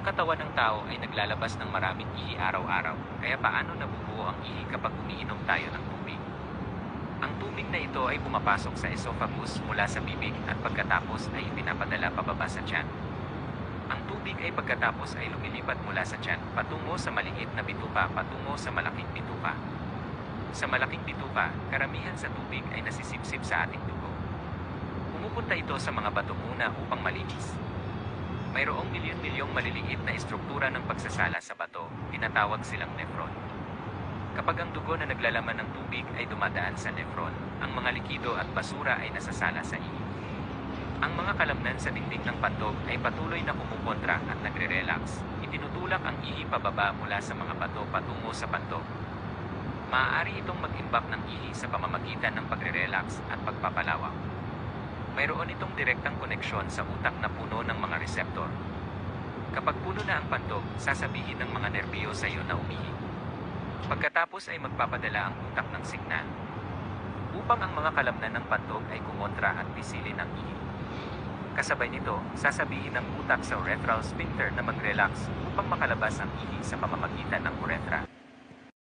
katawan ng tao ay naglalabas ng maraming ihi araw-araw, kaya paano nabubuo ang ihi kapag umiinom tayo ng tubig? Ang tubig na ito ay pumapasok sa esophagus mula sa bibig at pagkatapos ay ipinapadala pababa sa tiyan. Ang tubig ay pagkatapos ay lumilipat mula sa tiyan patungo sa maliit na bituka patungo sa malaking bituka. Sa malaking bituka, karamihan sa tubig ay nasisipsip sa ating dugo. Pumupunta ito sa mga bato muna upang malinis. Mayroong milyon-milyong maliliit na estruktura ng pagsasala sa bato, tinatawag silang nephron. Kapag ang dugo na naglalaman ng tubig ay dumadaan sa nephron, ang mga likido at basura ay nasasala sa ihi. Ang mga kalamnan sa dingding ng pantog ay patuloy na kumukontra at nagre-relax. Itinutulak ang ihi pababa mula sa mga bato patungo sa pantog. Maaari itong mag-imbak ng ihi sa pamamagitan ng pagre-relax at pagpapalawak. Mayroon itong direktang koneksyon sa utak na puno ng mga reseptor. Kapag puno na ang pantog, sasabihin ng mga nerbiyo sa iyo na umihi. Pagkatapos ay magpapadala ang utak ng signal upang ang mga kalamnan ng pantog ay kumontra at pisilin ang ihi. Kasabay nito, sasabihin ng utak sa urethral sphincter na mag-relax upang makalabas ang ihi sa pamamagitan ng urethra.